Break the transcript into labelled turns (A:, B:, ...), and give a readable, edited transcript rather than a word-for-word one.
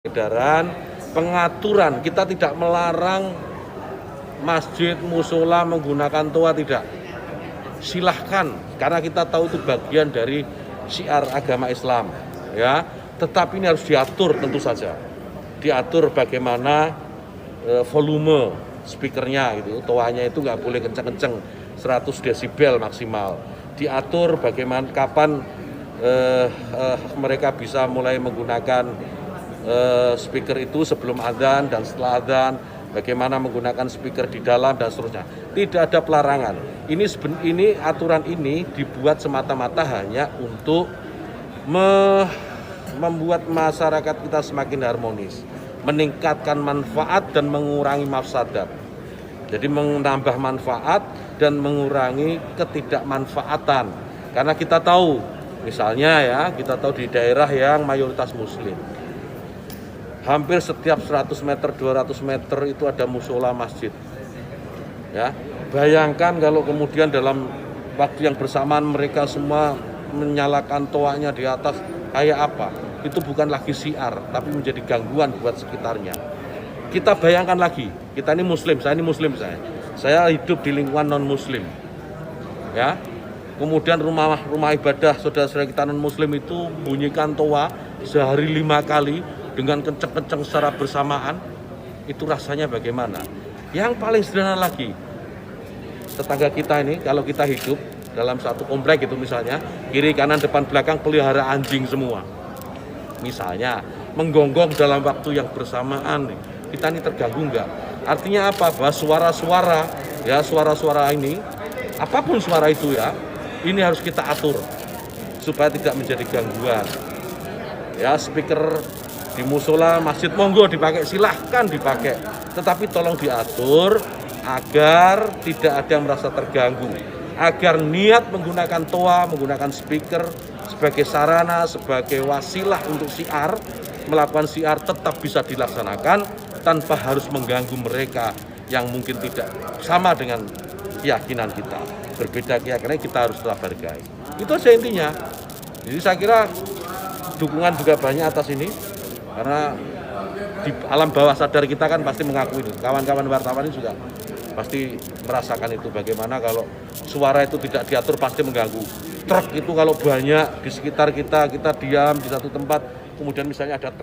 A: Edaran pengaturan, kita tidak melarang masjid, musola menggunakan toa, tidak. Silahkan, karena kita tahu itu bagian dari syiar agama Islam, ya. Tetapi ini harus diatur, tentu saja. Diatur bagaimana volume speakernya, gitu. Toanya itu nggak boleh kenceng-kenceng, 100 desibel maksimal. Diatur bagaimana kapan mereka bisa mulai menggunakan speaker itu sebelum adzan dan setelah adzan, bagaimana menggunakan speaker di dalam dan seterusnya. Tidak ada pelarangan. Ini aturan ini dibuat semata-mata hanya untuk membuat masyarakat kita semakin harmonis, meningkatkan manfaat dan mengurangi mafsadat. Jadi menambah manfaat dan mengurangi ketidakmanfaatan. Karena kita tahu, misalnya ya, kita tahu di daerah yang mayoritas muslim, hampir setiap 100 meter, 200 meter itu ada musola masjid. Ya, bayangkan kalau kemudian dalam waktu yang bersamaan mereka semua menyalakan toanya di atas, kayak apa? Itu bukan lagi syiar, tapi menjadi gangguan buat sekitarnya. Kita bayangkan lagi, kita ini muslim, saya ini muslim, saya hidup di lingkungan non muslim. Ya. Kemudian rumah ibadah saudara-saudara kita non muslim itu bunyikan toa sehari 5 kali dengan kenceng-kenceng secara bersamaan, itu rasanya bagaimana? Yang paling sederhana lagi, tetangga kita ini, kalau kita hidup dalam satu komplek itu misalnya, kiri, kanan, depan, belakang pelihara anjing semua. Misalnya, menggonggong dalam waktu yang bersamaan, kita ini terganggu enggak? Artinya apa? Bahwa suara-suara, ya suara-suara ini, apapun suara itu ya, ini harus kita atur supaya tidak menjadi gangguan. Ya, speaker di musola, masjid, monggo dipakai, silahkan dipakai. Tetapi tolong diatur agar tidak ada yang merasa terganggu. Agar niat menggunakan toa, menggunakan speaker sebagai sarana, sebagai wasilah untuk syiar, melakukan syiar tetap bisa dilaksanakan tanpa harus mengganggu mereka yang mungkin tidak sama dengan keyakinan kita. Berbeda keyakinan, kita harus tetap hargai. Itu saja intinya. Jadi saya kira dukungan juga banyak atas ini. Karena di alam bawah sadar kita kan pasti mengakui itu. Kawan-kawan wartawan ini juga pasti merasakan itu. Bagaimana kalau suara itu tidak diatur pasti mengganggu. Truk itu kalau banyak di sekitar kita diam di satu tempat, kemudian misalnya ada truk.